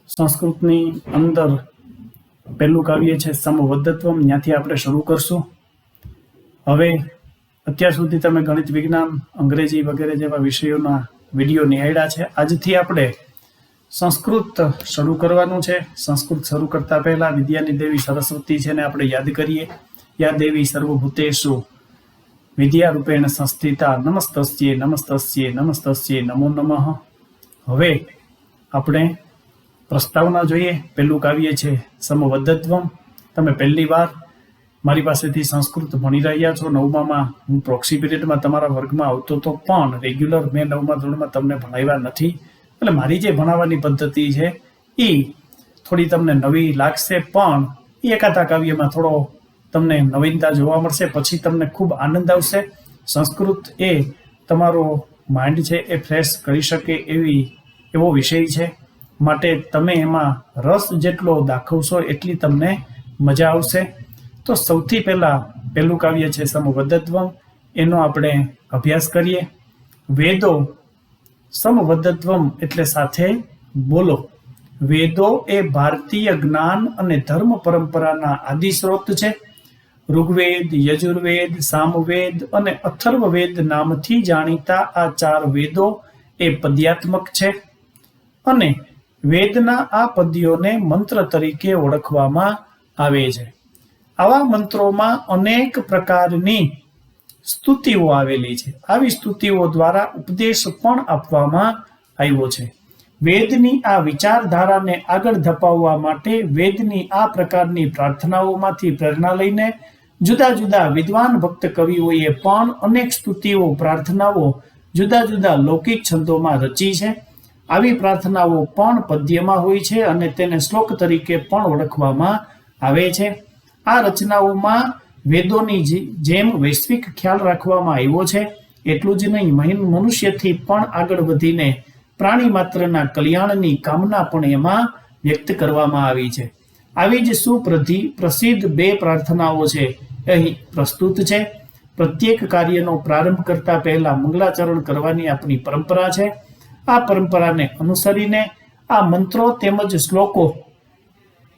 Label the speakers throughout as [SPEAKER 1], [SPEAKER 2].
[SPEAKER 1] સંસ્કૃતની અંદર પહેલું કાવ્ય છે સમવદ્ધત્વમ. ત્યાંથી આપણે શરૂ કરશું. હવે અત્યાર સુધી તમે ગણિત, વિજ્ઞાન, અંગ્રેજી વગેરે જેવા વિષયોના વિડીયો નિહાળ્યા છે. આજથી આપણે સંસ્કૃત શરૂ કરવાનું છે. સંસ્કૃત શરૂ કરતા પહેલા વિદ્યાની દેવી સરસ્વતી છે ને આપણે યાદ કરીએ. યા દેવી સર્વભૂતેષુ વિદ્યારૂપેણ સંસ્થિતા નમસ્તસ્યે નમસ્તસ્યે નમસ્તસ્યે નમો નમઃ. હવે આપણે પ્રસ્તાવના જોઈએ. પહેલું કાવ્ય છે સમવદ્ધત્વમ. તમે પહેલી વાર મારી પાસેથી સંસ્કૃત ભણી રહ્યા છો. 9માં હું પ્રોક્સી પીરિયડમાં તમારા વર્ગમાં આવતો તો પણ રેગ્યુલર મેં 9મા ધોરણમાં તમને ભણાવ્યા નથી. એટલે મારી જે ભણાવવાની પદ્ધતિ છે એ થોડી તમને નવી લાગશે, પણ એકાદા કાવ્યમાં થોડો તમને નવીનતા જોવા મળશે. પછી તમને ખૂબ આનંદ આવશે. સંસ્કૃત એ તમારો માઇન્ડ છે એ ફ્રેશ કરી શકે એવો વિષય છે. માટે તમે એમાં રસ જેટલો દાખવશો એટલી તમને મજા આવશે. તો સૌથી પહેલું કાવ્ય છે સમવદ્ધત્વમ. એનો આપણે અભ્યાસ કરીએ. વેદો સમવદ્ધત્વમ એટલે સાથે બોલો. વેદો એ ભારતીય જ્ઞાન અને ધર્મ પરંપરાના આદિ સ્ત્રોત છે. ઋગ્વેદ, યજુર્વેદ, સામવેદ અને અથર્વવેદ નામથી જાણીતા આ 4 વેદો એ પદ્યાત્મક છે અને વેદના આ પદ્યોને મંત્ર તરીકે ઓળખવામાં આવે છે. આવા મંત્રોમાં અનેક પ્રકારની સ્તુતિઓ આવેલી છે. આવી સ્તુતિઓ દ્વારા ઉપદેશ પણ આપવામાં આવ્યો છે. વેદની આ વિચારધારાને આગળ ધપાવવા માટે વેદની આ પ્રકારની પ્રાર્થનાઓમાંથી પ્રેરણા લઈને જુદા જુદા વિદ્વાન ભક્ત કવિઓએ પણ અનેક સ્તુતિઓ, પ્રાર્થનાઓ જુદા જુદા લૌકિક છંદોમાં રચી છે. આવી પ્રાર્થનાઓ પણ પદ્યમાં હોય છે અને તેને શ્લોક તરીકે પણ ઓળખવામાં આવે છે. આ રચનાઓમાં વેદોની જેમ વૈશ્વિક ખ્યાલ રાખવામાં આવ્યો છે. એટલું જ નહીં, મનુષ્યથી પણ આગળ વધીને પ્રાણી માત્રના કલ્યાણની કામના પણ એમાં વ્યક્ત કરવામાં આવી છે. આવી જ સુપ્રસિદ્ધ 2 પ્રાર્થનાઓ છે અહીં પ્રસ્તુત છે. પ્રત્યેક કાર્યનો પ્રારંભ કરતા પહેલા મંગલાચરણ કરવાની આપણી પરંપરા છે. આ પરંપરાને અનુસરીને આ મંત્રો તેમજ શ્લોકો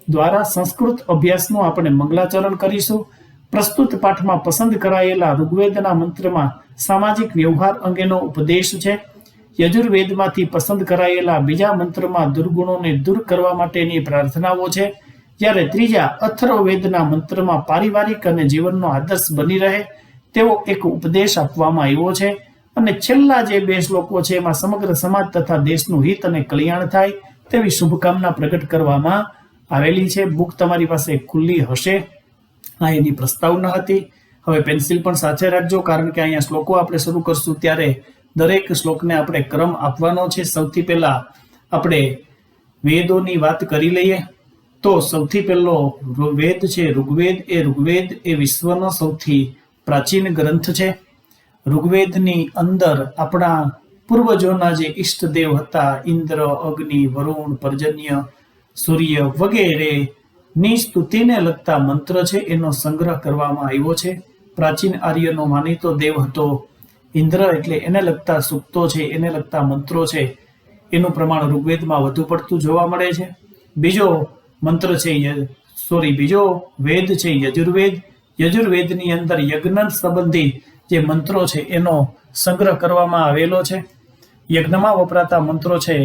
[SPEAKER 1] દ્વારા સંસ્કૃત અભ્યાસનું આપણે મંગલાચરણ કરીશું. પ્રસ્તુત પાઠમાં પસંદ કરાયેલા ઋગ્વેદના મંત્રમાં સામાજિક વ્યવહાર અંગેનો ઉપદેશ છે. યજુર્વેદમાંથી પસંદ કરાયેલા બીજા મંત્રમાં દુર્ગુણોને દૂર કરવા માટેની પ્રાર્થનાઓ છે. જ્યારે ત્રીજા અથર્વવેદના મંત્રમાં પારિવારિક અને જીવનનો આદર્શ બની રહે તેવો એક ઉપદેશ આપવામાં આવ્યો છે. અને છેલ્લા જે 2 શ્લોકો છે એમાં સમગ્ર સમાજ તથા દેશનું હિત અને કલ્યાણ થાય તેવી શુભકામના પ્રગટ કરવામાં આવેલી છે. બુક તમારી પાસે ખુલ્લી હશે. આ એની પ્રસ્તાવના હતી. હવે પેન્સિલ પણ સાથે રાખજો, કારણ કે અહીંયા શ્લોકો આપણે શરૂ કરશું ત્યારે દરેક શ્લોકને આપણે ક્રમ આપવાનો છે. સૌથી પહેલા આપણે વેદોની વાત કરી લઈએ. તો સૌથી પહેલો વેદ છે ઋગ્વેદ. ઋગ્વેદ એ વિશ્વનો સૌથી પ્રાચીન ગ્રંથ છે. ઋગ્વેદની અંદર આપણા પૂર્વજોના જે ઈષ્ટદેવ હતા, ઇન્દ્ર, અગ્નિ, વરુણ, પર્જન્ય, સૂર્ય વગેરે ની સ્તુતિને લગતા મંત્ર છે એનો સંગ્રહ કરવામાં આવ્યો છે. પ્રાચીન આર્યનો માનીતો દેવ હતો ઇન્દ્ર, એટલે એને લગતા સૂક્તો છે, એને લગતા મંત્રો છે એનું પ્રમાણ ઋગ્વેદમાં વધુ પડતું જોવા મળે છે. બીજો વેદ છે યજુર્વેદ. યજુર્વેદની અંદર યજ્ઞ સંબંધી જે મંત્રો છે એનો સંગ્રહ કરવામાં આવેલો છે. યજ્ઞમાં વપરાતા મંત્રો છે,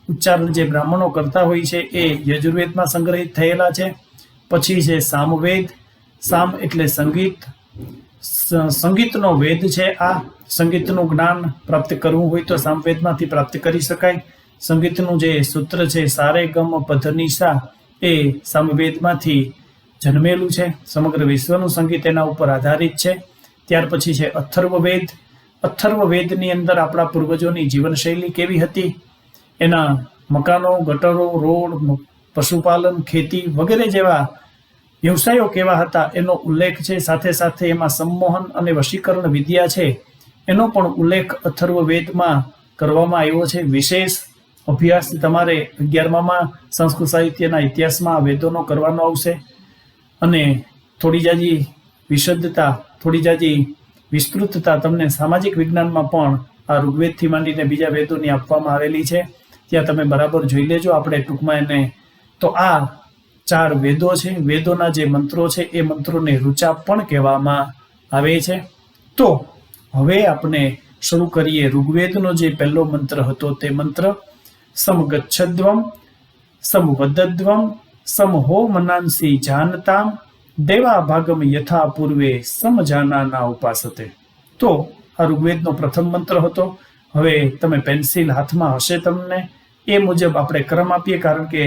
[SPEAKER 1] ઉચ્ચારણ જે બ્રાહ્મણો કરતા હોય છે એ યજુર્વેદમાં સંગ્રહિત થયેલા છે. પછી છે સામવેદ. સામ એટલે સંગીત. સંગીતનો વેદ છે. આ સંગીતનું જ્ઞાન પ્રાપ્ત કરવું હોય તો સામવેદમાંથી પ્રાપ્ત કરી શકાય. સંગીતનું જે સૂત્ર છે સારે ગમ પધનિસા એ સામવેદમાંથી જન્મેલું છે. સમગ્ર વિશ્વનું સંગીત એના ઉપર આધારિત છે. ત્યાર પછી છે અથર્વવેદ. અથર્વવેદની અંદર આપણા પૂર્વજોની જીવનશૈલી કેવી હતી, એના મકાનો, ગટરો, રોડ, પશુપાલન, ખેતી વગેરે જેવા વ્યવસાયો કેવા હતા એનો ઉલ્લેખ છે. સાથે સાથે એમાં સંમોહન અને વશીકરણ વિદ્યા છે એનો પણ ઉલ્લેખ અથર્વવેદમાં કરવામાં આવ્યો છે. વિશેષ અભ્યાસ તમારે 11માં સંસ્કૃત સાહિત્યના ઇતિહાસમાં વેદોનો કરવાનો આવશે. અને થોડી જાજી વિશદતા, થોડી જાજી વિસ્તૃતતા તમને સામાજિક વિજ્ઞાનમાં પણ આ ઋગ્વેદથી માંડીને બીજા વેદોની આપવામાં આવેલી છે. ત્યાં તમે બરાબર જોઈ લેજો. આપણે ટૂંકમાં એને તો આ 4 વેદો છે. વેદોના જે મંત્રો છે એ મંત્રોને ઋચા પણ કહેવામાં આવે છે. તો હવે આપણે શરૂ કરીએ. ઋગ્વેદનો જે પહેલો મંત્ર હતો તે મંત્ર સમગચ્છદ્વમ સમવદદ્વમ સમહો મનાંસી જાનતામ દેવા ભાગમ યથા પૂર્વે સમજાનાના ઉપાસતે. તો આ ઋગ્વેદનો પ્રથમ મંત્ર હતો. હવે તમે પેન્સિલ હાથમાં હશે તમને, એ મુજબ આપણે ક્રમ આપીએ, કારણ કે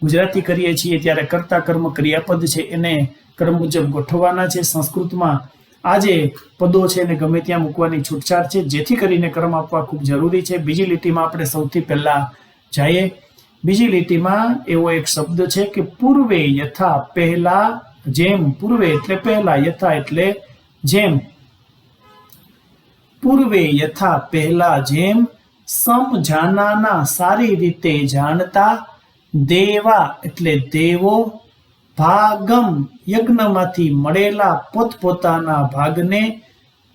[SPEAKER 1] ગુજરાતી કરીએ છીએ ત્યારે કર્તા કર્મ ક્રિયાપદ છે એને ક્રમ મુજબ ગોઠવવાના છે. સંસ્કૃતમાં આ જે પદો છે એને ગમે ત્યાં મૂકવાની છૂટછાટ છે, જેથી કરીને ક્રમ આપવા ખૂબ જરૂરી છે. બીજી લીટીમાં આપણે સૌથી પહેલા જઈએ. બીજી લીટીમાં એવો એક શબ્દ છે કે પૂર્વે યથા, પહેલા જેમ. પૂર્વે એટલે પહેલા, યથા એટલે જેમ. પૂર્વે યથા પહેલા જેમ, સમજાનાના સારી રીતે જાણતા, દેવા એટલે દેવો, ભાગમ યજ્ઞમાંથી મળેલા પોતપોતાના ભાગને,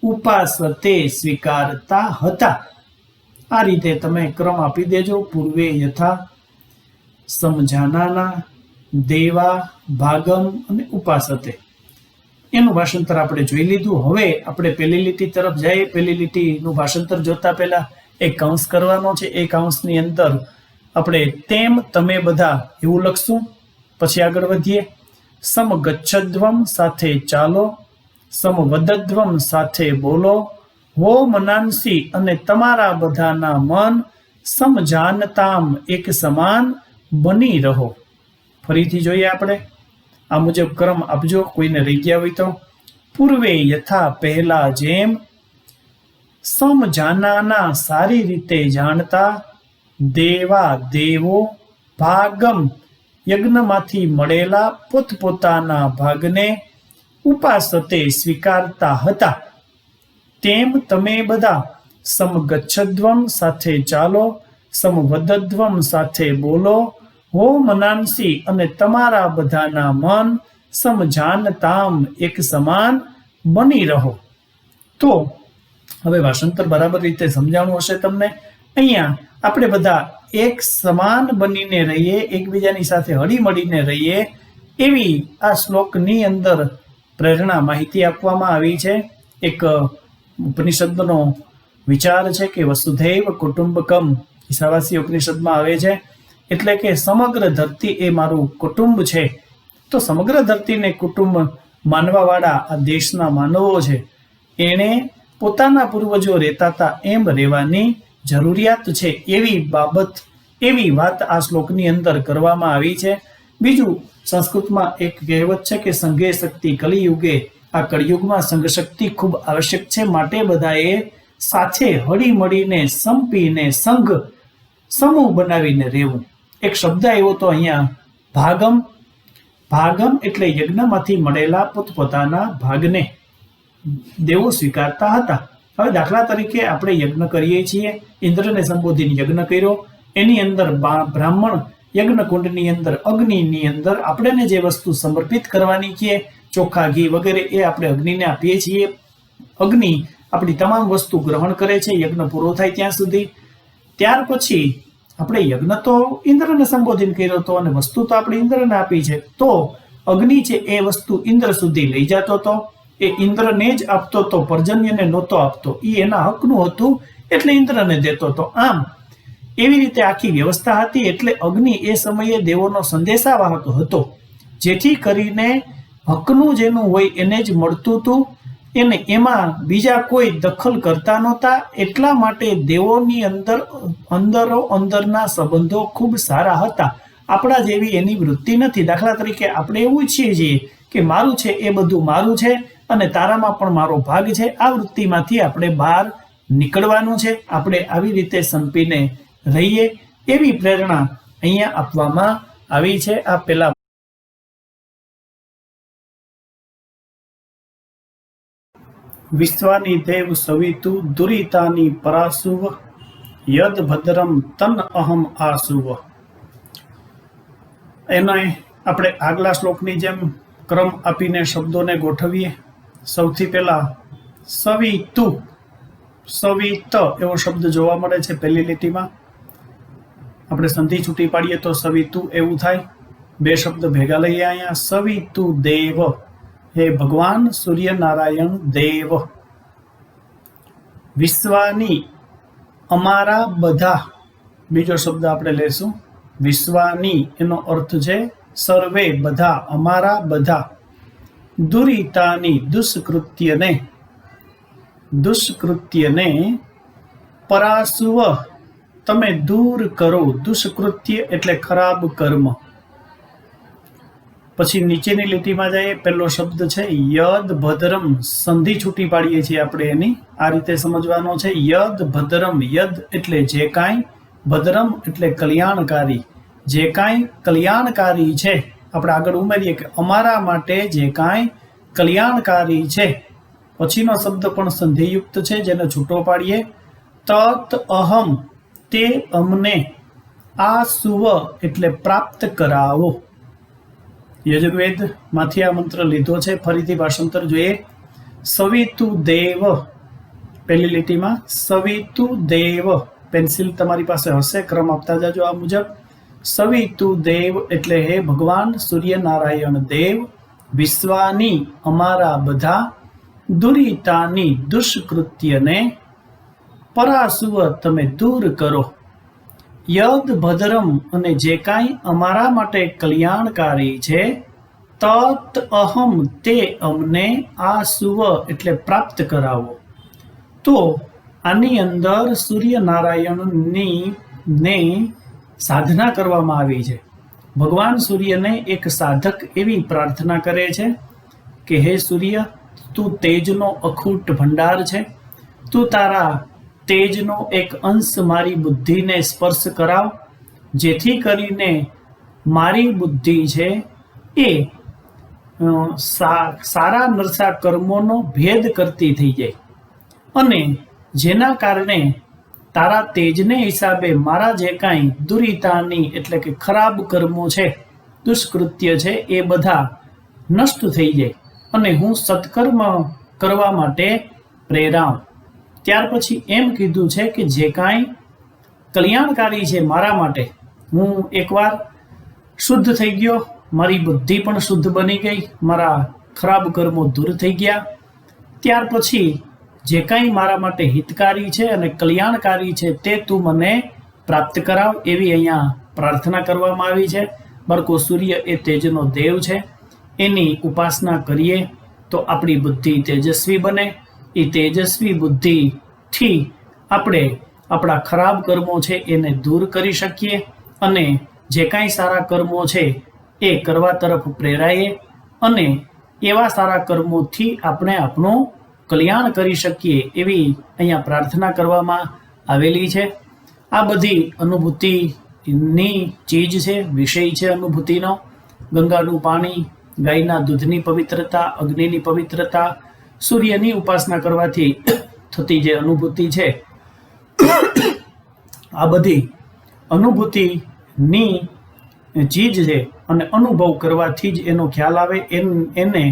[SPEAKER 1] ઉપાસતે સ્વીકારતા હતા. આ રીતે તમે ક્રમ આપી દેજો. પૂર્વે યથા, સમજાનાના, દેવા, ભાગમ અને ઉપાસતે. એનું ભાષાંતર આપણે જોઈ લીધું. હવે આપણે પહેલી લીટી તરફ જઈએ. પહેલી લીટીનું ભાષાંતર જોતા પહેલા એક કૌંસ કરવાનો છે. એ કૌંસની અંદર આપણે તેમ તમે બધા એવું લખશું. પછી આગળ વધીએ. સમગચ્છદ્વમ સાથે ચાલો, સમવદદ્વમ સાથે બોલો, હો મનાંસી અને તમારા બધાના મન, સમજાનતામ એક સમાન બની રહો. ફરીથી જોઈએ આપણે. આ મુજબ ક્રમ આપજો, કોઈને રહી ગયા હોય તો. પૂર્વે યથા પહેલા જેમ, સમજાનાના સારી રીતે જાણતા, દેવા દેવો, ભાગમ યજ્ઞમાંથી મળેલા પોતપોતાના ભાગને, ઉપાસતે સ્વીકારતા હતા. તેમ તમે બધા સમગચ્છદ્વમ સાથે ચાલો, સમવદદ્વમ સાથે બોલો, હો મનાંસી અને તમારા બધાના મન, સમજાનતામ એક સમાન બની રહો. તો હવે ભાષાંતર બરાબર રીતે સમજાણું હશે તમને. અહીંયા આપણે બધા એક સમાન બનીને રહીએ, એકબીજાની સાથે હળી મળીને રહીએ, એવી આ શ્લોકની અંદર પ્રેરણા માહિતી આપવામાં આવી છે. એક ઉપનિષદનો વિચાર છે કે વસુધૈવ કુટુંબકમ, ઈશાવાસી ઉપનિષદમાં આવે છે. એટલે કે સમગ્ર ધરતી એ મારું કુટુંબ છે. તો સમગ્ર ધરતીને કુટુંબ માનવાવાળા આ દેશના માનવો છે, એણે પોતાના પૂર્વજો રહેતા હતા એમ રહેવાની જરૂરિયાત છે. એવી બાબત, એવી વાત આ શ્લોકની અંદર કરવામાં આવી છે. બીજું, સંસ્કૃતમાં એક કહેવત છે કે સંઘે શક્તિ કલિયુગે. આ કળિયુગમાં સંઘ શક્તિ ખૂબ આવશ્યક છે. માટે બધાએ સાથે હળી મળીને, સંપીને, સંઘ સમૂહ બનાવીને રહેવું. એક શબ્દ આવ્યો તો અહીંયા ભાગમ. ભાગમ એટલે યજ્ઞમાંથી મળેલા પોતપોતાના ભાગને દેવો સ્વીકારતા હતા. હવે દાખલા તરીકે આપણે યજ્ઞ કરીએ છીએ, ઇન્દ્રને સંબોધીને યજ્ઞ કર્યો, એની અંદર બ્રાહ્મણ યજ્ઞ કુંડની અંદર, અગ્નિની અંદર આપણે જે વસ્તુ સમર્પિત કરવાની છે, ચોખા ઘી વગેરે, એ આપણે અગ્નિને આપીએ છીએ. અગ્નિ આપણી તમામ વસ્તુ ગ્રહણ કરે છે યજ્ઞ પૂરો થાય ત્યાં સુધી. ત્યાર પછી આપણે યજ્ઞ તો ઇન્દ્રને સંબોધન કર્યો હતો અને વસ્તુ તો આપણે ઇન્દ્રને આપી છે. તો અગ્નિ છે એ વસ્તુ ઇન્દ્ર સુધી લઈ જતો હતો. એ ઇન્દ્રને જ આપતો હતો, પર્જન્યને નહોતો આપતો. એ એના હકનું હતું એટલે ઇન્દ્રને દેતો હતો. આમ એવી રીતે આખી વ્યવસ્થા હતી. એટલે અગ્નિ એ સમયે દેવોનો સંદેશાવાહક હતો, જેથી કરીને હકનું જેનું હોય એને જ મળતું હતું. એને એમાં બીજા કોઈ દખલ કરતા નહોતા. એટલા માટે દેવોની અંદરો અંદરના સંબંધો ખૂબ સારા હતા. આપણા જેવી એની વૃત્તિ નથી. દાખલા તરીકે આપણે એવું ઈચ્છીએ છીએ કે મારું છે એ બધું મારું છે અને તારામાં પણ મારો ભાગ છે. આ વૃત્તિમાંથી આપણે બહાર નીકળવાનું છે. આપણે આવી રીતે સંપીને રહીએ, એવી પ્રેરણા અહીંયા આપવામાં આવી છે. આ પેલા વિશ્વાની દેવ સવિતુ દુરિતાની પરાસુવ, યદ ભદ્રમ તન અહમ આસુવ. એને આપણે આગલા શ્લોકની જેમ ક્રમ આપીને શબ્દોને ગોઠવીએ. સૌથી પહેલા સવિતુ, સવિત એવો શબ્દ જોવા મળે છે પહેલી લીટીમાં. આપણે સંધિ છૂટી પાડીએ તો સવિતુ એવું થાય. બે શબ્દ ભેગા લઈએ અહીંયા. સવિતુ દેવ, હે ભગવાન સૂર્યનારાયણ દેવ. વિશ્વાની, અમારા બધા. બીજો શબ્દ આપણે લેશું વિશ્વાની, એનો અર્થ છે સર્વે, બધા, અમારા બધા. દુરિતાની, દુષ્કૃત્યને પરાસુવ, તમે દૂર કરો. દુષ્કૃત્ય એટલે ખરાબ કર્મ. પછી નીચેની લીટીમાં જઈએ. પહેલો શબ્દ છે યદ ભદ્રમ, સંધિ છૂટી પાડીએ છીએ આપણે એની. આ રીતે સમજવાનો છે. યદ ભદ્રમ, યદ એટલે જે કાંઈ, ભદ્રમ એટલે કલ્યાણકારી. જે કાંઈ કલ્યાણકારી છે, આપણે આગળ ઉમેરીએ કે અમારા માટે જે કાંઈ કલ્યાણકારી છે. પછીનો શબ્દ પણ સંધિયુક્ત છે, જેને છૂટો પાડીએ. તત અહમ, તે અમને. આ સુવ એટલે પ્રાપ્ત કરાવો. યજુર્વેદ માંથી આ મંત્ર લીધો છે. ફરીથી ભાષાંતર જોઈએ. સવિતુ દેવ, પહેલી લીટીમાં સવિતુ દેવ. પેન્સિલ તમારી પાસે હશે, ક્રમ આપતા જાજો આ મુજબ. સવિતુ દેવ એટલે હે ભગવાન સૂર્યનારાયણ દેવ. વિશ્વાની, અમારા બધા. દુરિતાની, દુષ્કૃત્યને. પરાસુવ, તમે દૂર કરો. યદ ભદ્રમ, અને જે કાંઈ અમારા માટે કલ્યાણકારી છે. તત અહમ, તે અમને. આ સુવ એટલે પ્રાપ્ત કરાવો. તો આની અંદર સૂર્યનારાયણની ને સાધના કરવામાં આવી છે. ભગવાન સૂર્યને એક સાધક એવી પ્રાર્થના કરે છે કે હે સૂર્ય, તું તેજનો અખૂટ ભંડાર છે. તું તારા તેજનો એક અંશ મારી બુદ્ધિને સ્પર્શ કરાવ, જેથી કરીને મારી બુદ્ધિ છે એ સારા નરસા કર્મોનો ભેદ કરતી થઈ જાય, અને જેના કારણે તારા તેજને હિસાબે મારા જે કાંઈ દુરિતાની એટલે કે ખરાબ કર્મો છે, દુષ્કૃત્ય છે, એ બધા નષ્ટ થઈ જાય અને હું સત્કર્મ કરવા માટે પ્રેરાવ. ત્યાર પછી એમ કીધું છે કે જે કાંઈ કલ્યાણકારી છે મારા માટે, હું એકવાર શુદ્ધ થઈ ગયો, મારી બુદ્ધિ પણ શુદ્ધ બની ગઈ, મારા ખરાબ કર્મો દૂર થઈ ગયા. ત્યાર પછી જે કાંઈ મારા માટે હિતકારી છે અને કલ્યાણકારી છે તે તું મને પ્રાપ્ત કરાવ, એવી અહીંયા પ્રાર્થના કરવામાં આવી છે. બાળકો, સૂર્ય એ તેજનો દેવ છે. એની ઉપાસના કરીએ તો આપણી બુદ્ધિ તેજસ્વી બને. એ તેજસ્વી બુદ્ધિથી આપણે આપણા ખરાબ કર્મો છે એને દૂર કરી શકીએ, અને જે કાંઈ સારા કર્મો છે એ કરવા તરફ પ્રેરાઈએ, અને એવા સારા કર્મોથી આપણે આપણું કલ્યાણ કરી શકીએ, એવી અહીંયા પ્રાર્થના કરવામાં આવેલી છે. આ બધી અનુભૂતિની ચીજ છે, વિષય છે અનુભૂતિનો. ગંગાનું પાણી, ગાયના દૂધની પવિત્રતા, અગ્નિની પવિત્રતા, સૂર્યની ઉપાસના કરવાથી થતી જે અનુભૂતિ છે, આ બધી અનુભૂતિની ચીજ છે, અને અનુભવ કરવાથી જ એનો ખ્યાલ આવે. એને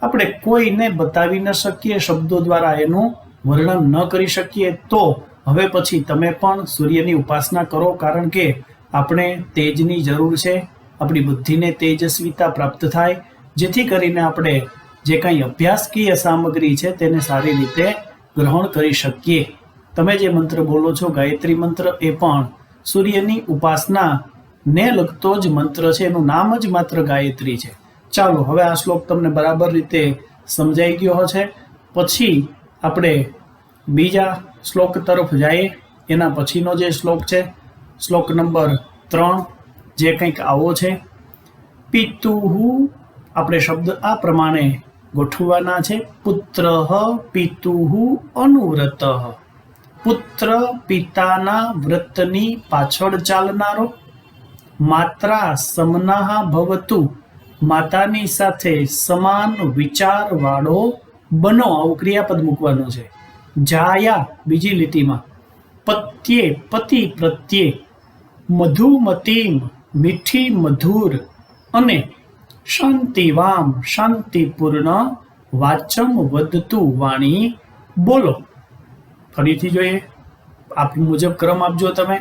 [SPEAKER 1] આપણે કોઈને બતાવી ન શકીએ, શબ્દો દ્વારા એનું વર્ણન ન કરી શકીએ. તો હવે પછી તમે પણ સૂર્યની ઉપાસના કરો, કારણ કે આપણે તેજની જરૂર છે. આપણી બુદ્ધિને તેજસ્વીતા પ્રાપ્ત થાય, જેથી કરીને આપણે જે કાંઈ અભ્યાસકીય સામગ્રી છે તેને સારી રીતે ગ્રહણ કરી શકીએ. તમે જે મંત્ર બોલો છો, ગાયત્રી મંત્ર, એ પણ સૂર્યની ઉપાસના ને લગતો જ મંત્ર છે. એનું નામ જ માત્ર ગાયત્રી છે. ચાલો, હવે આ શ્લોક તમને બરાબર રીતે સમજાઈ ગયો હશે. પછી આપણે બીજા શ્લોક તરફ જઈએ. એના પછીનો જે શ્લોક છે, શ્લોક નંબર 3, જે કંઈક આવો છે. પિતુહુ, આપણે શબ્દ આ પ્રમાણે ગોઠવવાના છે. પુત્ર પિતુહુ અનુવ્રત. પુત્ર પિતાના વ્રતની પાછળ ચાલનારો. માત્રા સમના ભવતુ, માતાની સાથે સમાન વિચારવાળો બનો. આવું ક્રિયાપદ મૂકવાનું છે. જાયા, બીજી લીટીમાં. પત્યે, પતિ પ્રત્યે. મધુમતીમ, મીઠી મધુર. અને શાંતિવામ, શાંતિપૂર્ણ. વાચમ વધતું, વાણી બોલો. ફરીથી જોઈએ, આપ મુજબ ક્રમ આપજો તમે.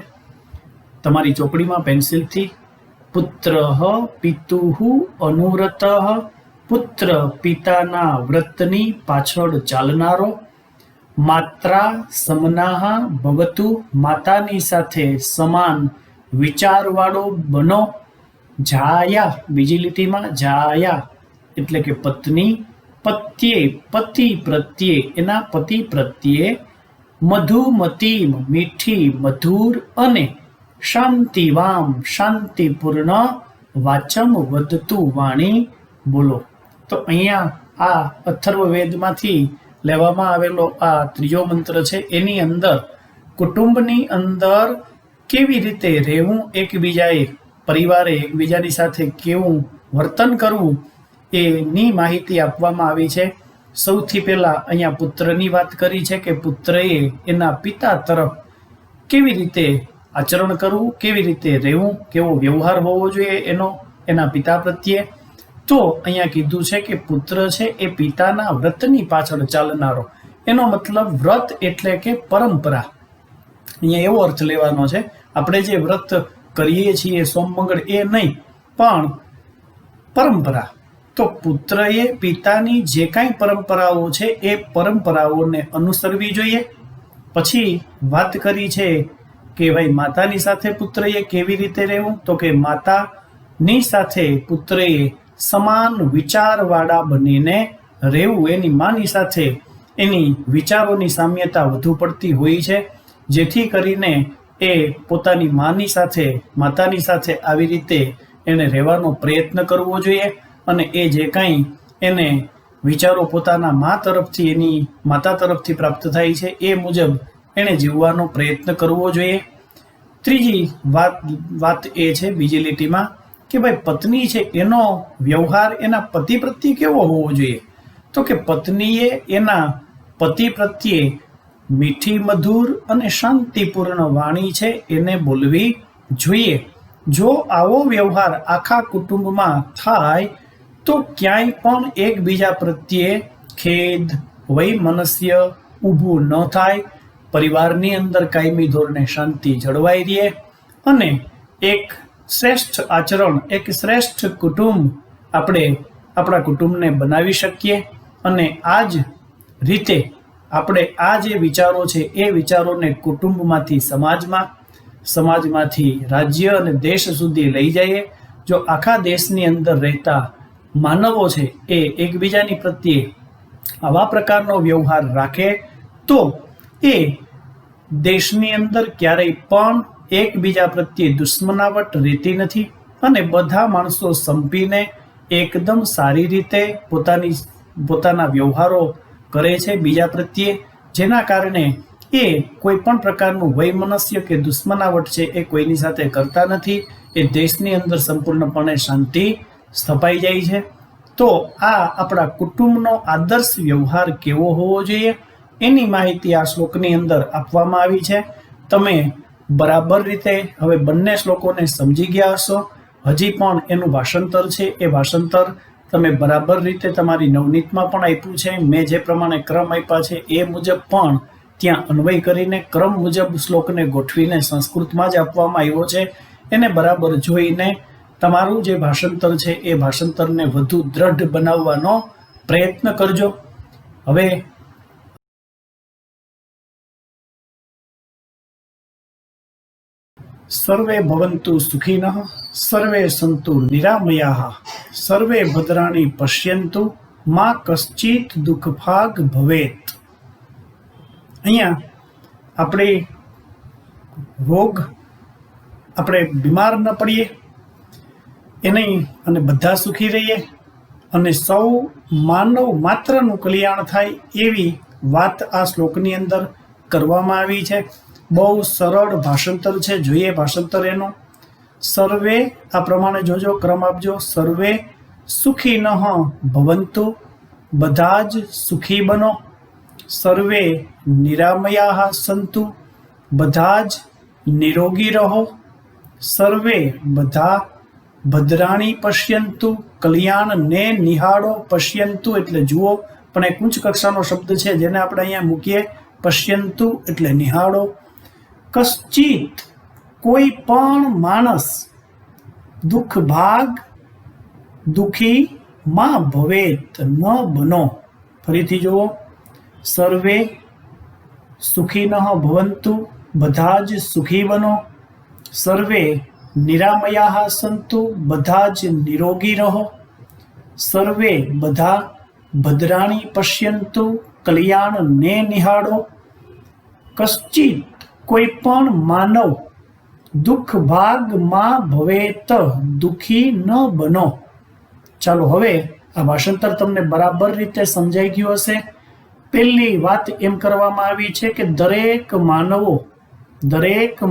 [SPEAKER 1] તમારી ચોપડીમાં પેન્સિલથી પુત્ર પિતુઃ અનુવ્રત, પુત્ર પિતાના વ્રતની પાછળ ચાલનારો, માત્રા સમનાહ ભવતુ, માતાની સાથે સમાન વિચારવાળો બનો, જાયા બીજી લીટીમાં જાયા એટલે કે પત્ની, પત્યે પતિ પ્રત્યે એના પતિ પ્રત્યે, મધુમતીમ મીઠી મધુર અને શાંતિવામ શાંતિપૂર્ણ, વાચમ વધતું વાણી બોલો. તો અહીંયા આ અથર્વવેદમાંથી લેવામાં આવેલો આ ત્રીજો મંત્ર છે. એની અંદર કુટુંબની અંદર કેવી રીતે રહેવું, એકબીજાએ પરિવારે એકબીજાની સાથે કેવું વર્તન કરવું એની માહિતી આપવામાં આવી છે. સૌથી પહેલા અહીંયા પુત્રની વાત કરી છે કે પુત્રએ એના પિતા તરફ કેવી રીતે આચરણ કરવું, કેવી રીતે રહેવું, કેવો વ્યવહાર હોવો જોઈએ એના પિતા પ્રત્યે. તો અહીંયા કીધું છે કે પુત્ર છે એ પિતાના વ્રતની પાછળ ચાલનારો. એનો મતલબ વ્રત એટલે કે પરંપરા. અહીંયા એવો અર્થ લેવાનો છે, આપણે જે વ્રત કરીએ છીએ સોમમંગળ એ નહીં, પણ પરંપરા. તો પુત્રએ પિતાની જે કાંઈ પરંપરાઓ છે એ પરંપરાઓને અનુસરવી જોઈએ. પછી વાત કરી છે કે ભાઈ માતાની સાથે પુત્રએ કેવી રીતે રહેવું, તો કે માતાની સાથે પુત્રએ સમાન વિચારવાળા બનીને રહેવું. એની માની સાથે એની વિચારોની સામ્યતા વધુ પડતી હોય છે, જેથી કરીને એ પોતાની માતાની સાથે આવી રીતે એને રહેવાનો પ્રયત્ન કરવો જોઈએ. અને એ જે કાંઈ એને વિચારો પોતાના એની માતા તરફથી પ્રાપ્ત થાય છે એ મુજબ એને જીવવાનો પ્રયત્ન કરવો જોઈએ. ત્રીજી વાત એ છે બીજી લીટીમાં કે ભાઈ પત્ની છે એનો વ્યવહાર એના પતિ પ્રત્યે કેવો હોવો જોઈએ, તો કે પત્નીએ એના પતિ પ્રત્યે મીઠી મધુર અને શાંતિપૂર્ણ વાણી છે એને બોલવી જોઈએ. જો આવો વ્યવહાર આખા કુટુંબમાં થાય તો ક્યાંય પણ એકબીજા પ્રત્યે ખેદ વૈમનસ્ય ઊભું ન થાય, પરિવારની અંદર કાયમી ધોરણે શાંતિ જળવાઈ રહે અને એક શ્રેષ્ઠ આચરણ, એક શ્રેષ્ઠ કુટુંબ આપણે આપણા કુટુંબને બનાવી શકીએ. અને આ જ રીતે આપણે આ જે વિચારો છે એ વિચારોને કુટુંબમાંથી સમાજમાંથી રાજ્ય અને દેશ સુધી લઈ જઈએ. જો આખા દેશની અંદર રહેતા માનવો છે એ એકબીજાની પ્રત્યે આવા પ્રકારનો વ્યવહાર રાખે તો એ દેશની અંદર ક્યારેય પણ એકબીજા પ્રત્યે દુશ્મનાવટ રહેતી નથી અને બધા માણસો સંપીને એકદમ સારી રીતે પોતાના વ્યવહારો કરે છે બીજા પ્રત્યે, જેના કારણે એ કોઈ પણ પ્રકારનું વૈમનસ્ય કે દુશ્મનાવટ છે એ કોઈની સાથે કરતા નથી. એ દેશની અંદર સંપૂર્ણપણે શાંતિ સ્થપાઈ જાય છે. તો આ આપણા કુટુંબનો આદર્શ વ્યવહાર કેવો હોવો જોઈએ એની માહિતી આ શ્લોકની અંદર આપવામાં આવી છે. તમે બરાબર રીતે હવે બંને શ્લોકોને સમજી ગયા હશો. હજી પણ એનું ભાષાંતર છે એ ભાષાંતર તમે બરાબર રીતે તમારી નવનીતમાં પણ આપ્યું છે. મેં જે પ્રમાણે ક્રમ આપ્યા છે એ મુજબ પણ ત્યાં અન્વય કરીને ક્રમ મુજબ શ્લોકને ગોઠવીને સંસ્કૃતમાં જ આપવામાં આવ્યો છે. એને બરાબર જોઈને તમારું જે ભાષાંતર છે એ ભાષાંતરને વધુ દ્રઢ બનાવવાનો પ્રયત્ન કરજો. હવે સર્વે ભવન્તુ સુખિનઃ, સર્વે સંતુ નિરામયાઃ, સર્વે ભદ્રાણિ પશ્યન્તુ, મા કશ્ચિત દુઃખભાગ ભવેત. અહીંયા આપણે બીમાર ન પડીએ એને અને બધા સુખી રહીએ અને સૌ માનવ માત્રનું કલ્યાણ થાય એવી વાત આ શ્લોકની અંદર કરવામાં આવી છે. બહુ સરળ ભાષાંતર છે. જોઈએ ભાષાંતર એનું. સર્વે આ પ્રમાણે જોજો, ક્રમ આપજો. સર્વે સુખિનઃ ભવન્તુ, બધા જ સુખી બનો. સર્વે નિરામયાઃ સંતુ, બધા જ નિરોગી રહો. સર્વે બધા ભદ્રાણી પશ્યંતુ, કલ્યાણને નિહાળો. પશ્યંતુ એટલે જુઓ, પણ એક ઉચ્ચ કક્ષાનો શબ્દ છે જેને આપણે અહીંયા મૂકીએ. પશ્યંતુ એટલે નિહાળો. કશ્ચિત કોઈ પણ માણસ દુઃખ ભાગ દુઃખી માં ભવેત ન બનો. ફરીથી જુઓ, સર્વે સુખીનઃ ભવંતુ, બધા જ સુખી બનો. સર્વે નિરામયાઃ સંતુ, બધા જ નિરોગી રહો. સર્વે બધા ભદ્રાણી પશ્યંતુ, કલ્યાણ ને નિહાળો. કશ્ચિત કોઈ પણ માનવ દુઃખ ભાગમાં ભવેત દુઃખી ન બનો. ચાલો હવે આ ભાષાંતર તમને બરાબર રીતે સમજાઈ ગયું હશે. પહેલી વાત એમ કરવામાં આવી છે કે દરેક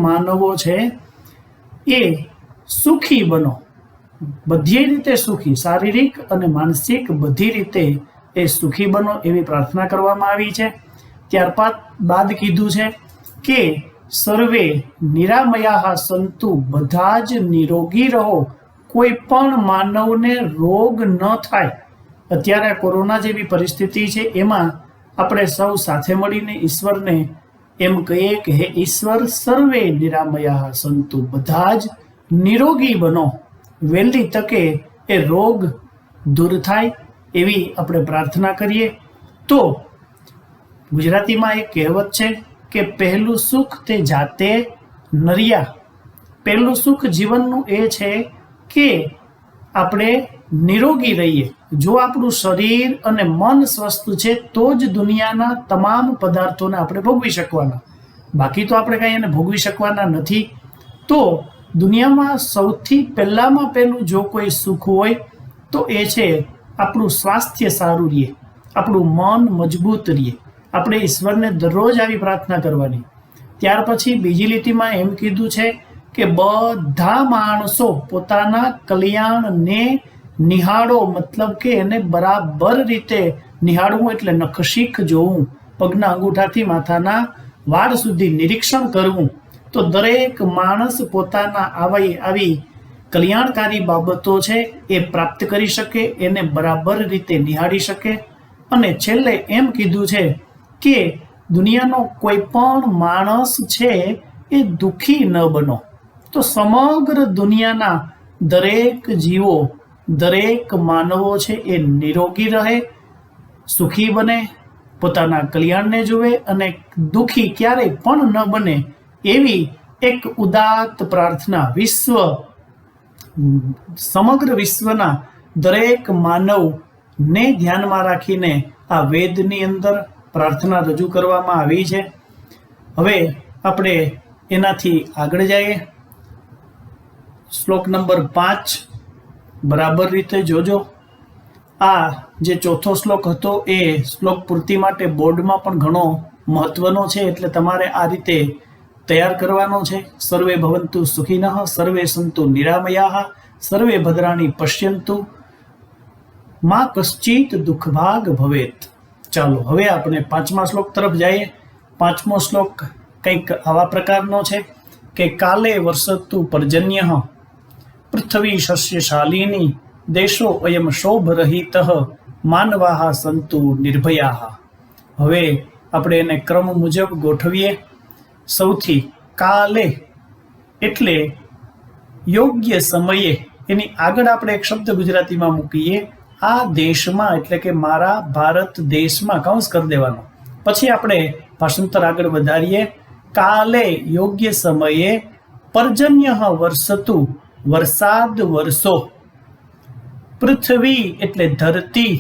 [SPEAKER 1] માનવો છે એ સુખી બનો, બધી રીતે સુખી, શારીરિક અને માનસિક બધી રીતે એ સુખી બનો એવી પ્રાર્થના કરવામાં આવી છે. ત્યારબાદ કીધું છે કે સર્વે નિરામયાઃ સંતુ, બધા જ નિરોગી રહો, કોઈ પણ માનવને રોગ ન થાય. અત્યારે કોરોના જેવી પરિસ્થિતિ છે, એમાં આપણે સૌ સાથે મળીને ઈશ્વરને એમ કહીએ કે હે ઈશ્વર, સર્વે નિરામયાઃ સંતુ, બધા જ નિરોગી બનો, વહેલી તકે એ રોગ દૂર થાય એવી આપણે પ્રાર્થના કરીએ. તો ગુજરાતીમાં એક કહેવત છે કે પહેલું સુખ તે જાતે નર્યા. પહેલું સુખ જીવનનું એ છે કે આપણે નિરોગી રહીએ. જો આપણું શરીર અને મન સ્વસ્થ છે તો જ દુનિયાના તમામ પદાર્થોને આપણે ભોગવી શકવાના, બાકી તો આપણે કાંઈ એને ભોગવી શકવાના નથી. તો દુનિયામાં સૌથી પહેલામાં પહેલું જો કોઈ સુખ હોય તો એ છે આપણું સ્વાસ્થ્ય સારું રહે, આપણું મન મજબૂત રહે. આપણે ઈશ્વરને દરરોજ આવી પ્રાર્થના કરવાની. ત્યાર પછી બીજી લીટીમાં એમ કીધું છે કે બધા માણસો પોતાના કલ્યાણને નિહાળો, મતલબ કે એને બરાબર રીતે નિહાળવું એટલે નખશીખ જોવું, પગના અંગૂઠાથી માથાના વાળ સુધી નિરીક્ષણ કરવું. તો દરેક માણસ પોતાના આવી કલ્યાણકારી બાબતો છે એ પ્રાપ્ત કરી શકે, એને બરાબર રીતે નિહાળી શકે. અને છેલ્લે એમ કીધું છે કે દુનિયાનો કોઈ પણ માણસ છે એ દુઃખી ન બનો. તો સમગ્ર દુનિયાના દરેક જીવો, દરેક માનવો છે એ નિરોગી રહે, સુખી બને, પોતાના કલ્યાણને જુએ અને દુઃખી ક્યારેય પણ ન બને એવી એક ઉદાત્ત પ્રાર્થના સમગ્ર વિશ્વના દરેક માનવને ધ્યાનમાં રાખીને આ વેદની અંદર પ્રાર્થના રજૂ કરવામાં આવી છે. હવે આપણે એનાથી આગળ જઈએ. શ્લોક નંબર 5 બરાબર રીતે જોજો. આ જે ચોથો શ્લોક હતો એ શ્લોક પૂર્તિ માટે બોર્ડમાં પણ ઘણો મહત્વનો છે, એટલે તમારે આ રીતે તૈયાર કરવાનો છે. સર્વે ભવંતુ સુખિનઃ, સર્વે સંતુ નિરામયાઃ, સર્વે ભદ્રાણી પશ્યંતુ, મા કશ્ચિત દુઃખભાગ ભવેત. ચાલો હવે આપણે 5મા શ્લોક તરફ જઈએ. 5મો શ્લોક કંઈક આવા પ્રકારનો છે કે કાલે વર્ષતુ પર્જન્યઃ, પૃથ્વી શસ્યશાલિની, દેશો અયમ શોભરહિતઃ, માનવાઃ સંતુ નિર્ભયાઃ. હવે આપણે એને ક્રમ મુજબ ગોઠવીએ. સૌથી કાલે એટલે યોગ્ય સમયે, એની આગળ આપણે એક શબ્દ ગુજરાતીમાં મૂકીએ, આ દેશમાં એટલે કે મારા ભારત દેશમાં કૌંસ કરી દેવાનો. પછી આપણે ભાષાંતર આગળ વધારીએ. કાલે યોગ્ય સમયે, પર્જન્યઃ વર્ષતુ વરસાદ વરસો, પૃથ્વી એટલે ધરતી,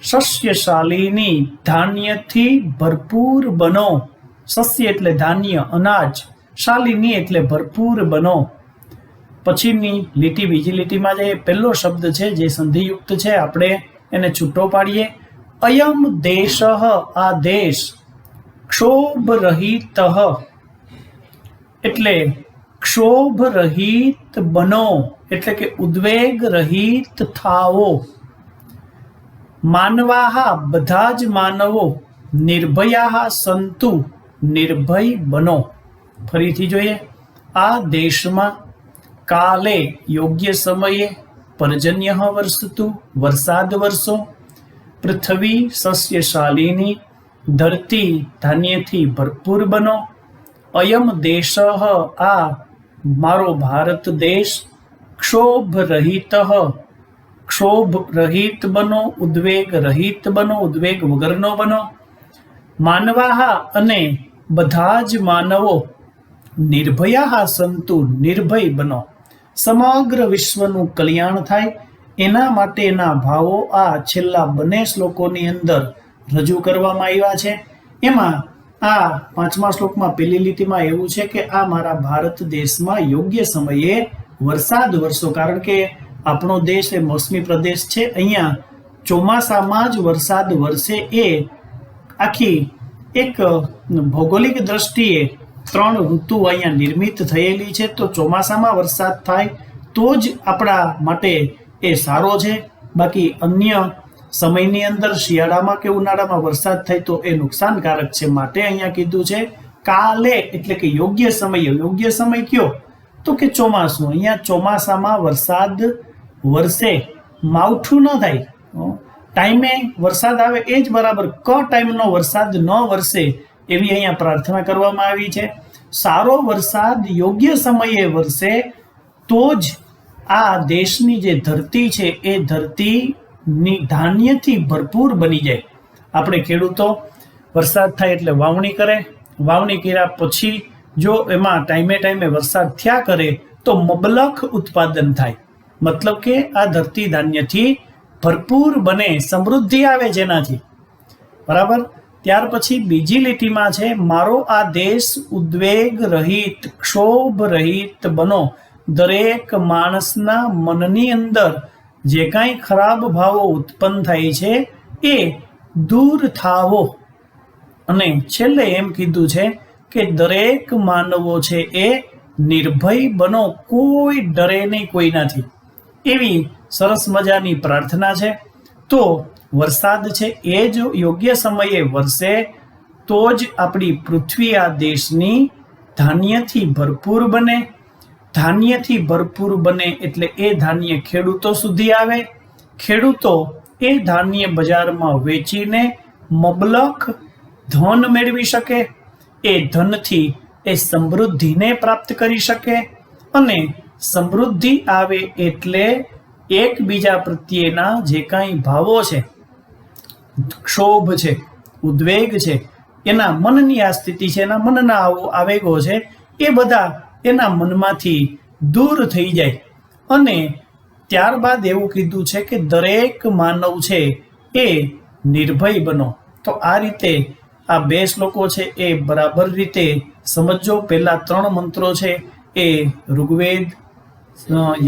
[SPEAKER 1] શસ્યશાલિની ધાન્યથી ભરપૂર બનો. સસ્ય એટલે ધાન્ય, અનાજ, શાલિની એટલે ભરપૂર બનો. પછીની લીટી બીજી લીટીમાં જઈએ. પહેલો શબ્દ છે જે સંધિયુક્ત છે, આપણે એને છૂટો પાડીએ. અયમ દેશ, આ દેશ, ક્ષોભ રહિત એટલે ક્ષોભ રહિત બનો, એટલે કે ઉદ્વેગ રહિત થાઓ. માનવાહા બધા જ માનવો, નિર્ભયાહા સંતુ નિર્ભય બનો. ફરીથી જોઈએ. આ દેશમાં કાલે યોગ્ય સમયે, પર્જન્યઃ વર્ષતુ વરસાદ વરસો, પૃથ્વી સસ્યશાલિની ધરતી ધાન્યથી ભરપૂર બનો. અયમ દેશ, આ મારો ભારત દેશ ક્ષોભ રહિત બનો, ઉદ્વેગ રહિત બનો, ઉદ્વેગ વગરનો બનો. માનવાહા અને બધા જ માનવો નિર્ભયા સંતુ, નિર્ભય બનો. સમગ્ર વિશ્વનું કલ્યાણ થાય એના માટેના ભાવો આ છેલ્લા બંને શ્લોકોની અંદર રજૂ કરવામાં આવ્યા છે. એમાં આ 5મા શ્લોકમાં પહેલી લીટીમાં એવું છે કે આ મારા ભારત દેશમાં યોગ્ય સમયે વરસાદ વરસો, કારણ કે આપણો દેશ એ મોસમી પ્રદેશ છે. અહીંયા ચોમાસામાં જ વરસાદ વરસે એ આખી એક ભૌગોલિક દ્રષ્ટિએ 3 ઋતુ અહીંયા નિર્મિત થયેલી છે. તો ચોમાસામાં વરસાદ થાય તો જ આપણા માટે એ સારો છે. બાકી અન્ય સમયની અંદર શિયાળામાં કે ઉનાળામાં વરસાદ થાય તો એ નુકસાનકારક છે. માટે અહીંયા કીધું છે કાલે, એટલે કે યોગ્ય સમય. યોગ્ય સમય કયો? તો કે ચોમાસું. અહીંયા ચોમાસામાં વરસાદ વરસે, માવઠું ન થાય, ટાઈમે વરસાદ આવે એ જ બરાબર. ટાઈમનો વરસાદ ન વરસે એવી અહીંયા પ્રાર્થના કરવામાં આવી છે. સારો વરસાદ યોગ્ય સમયે વરસે તો જ આ દેશની જે ધરતી છે એ ધરતીની ધાન્યથી ભરપૂર બની જાય. આપણે ખેડૂતો વરસાદ થાય એટલે વાવણી કરે, વાવણી કર્યા પછી જો એમાં ટાઈમે ટાઈમે વરસાદ થયા કરે તો મબલખ ઉત્પાદન થાય. મતલબ કે આ ધરતી ધાન્યથી ભરપૂર બને, સમૃદ્ધિ આવે જેનાથી. બરાબર. ત્યાર પછી બીજી લીટીમાં છે મારો આ દેશ ઉદ્વેગ રહિત, ક્ષોભ રહિત બનો. દરેક માણસના મનની અંદર જે કાંઈ ખરાબ ભાવો ઉત્પન્ન થાય છે એ દૂર થાવો. અને છેલ્લે એમ કીધું છે કે દરેક માનવો છે એ નિર્ભય બનો, કોઈ ડરે નહીં કોઈનાથી. એવી સરસ મજાની પ્રાર્થના છે. તો વરસાદ છે એ જ યોગ્ય સમયે વરસે તો જ આપણી પૃથ્વી આ દેશની ધાન્યથી ભરપૂર બને. ધાન્યથી ભરપૂર બને એટલે એ ધાન્ય ખેડૂતો સુધી આવે. ખેડૂતો એ ધાન્ય બજારમાં વેચીને મબલખ ધન મેળવી શકે. એ ધનથી એ સમૃદ્ધિને પ્રાપ્ત કરી શકે. અને સમૃદ્ધિ આવે એટલે એકબીજા પ્રત્યેના જે કાંઈ ભાવો છે, ક્ષોભ છે, ઉદ્વેગ છે, એના મનની આ સ્થિતિ છે, એના મનના આવેગો છે, એ બધા એના મનમાંથી દૂર થઈ જાય. અને ત્યારબાદ એવું કીધું છે કે દરેક માનવ છે એ નિર્ભય બનો. તો આ રીતે આ 2 શ્લોકો છે એ બરાબર રીતે સમજો. પહેલા 3 મંત્રો છે એ ઋગ્વેદ,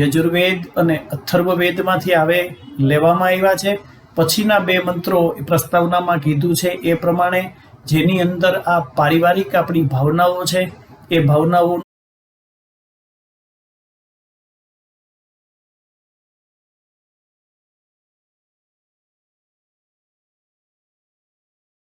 [SPEAKER 1] યજુર્વેદ અને અથર્વવેદમાંથી લેવામાં આવ્યા છે. પછીના 2 મંત્રો પ્રસ્તાવનામાં કીધું છે એ પ્રમાણે, જેની અંદર આ પારિવારિક આપણી ભાવનાઓ છે એ ભાવનાઓનું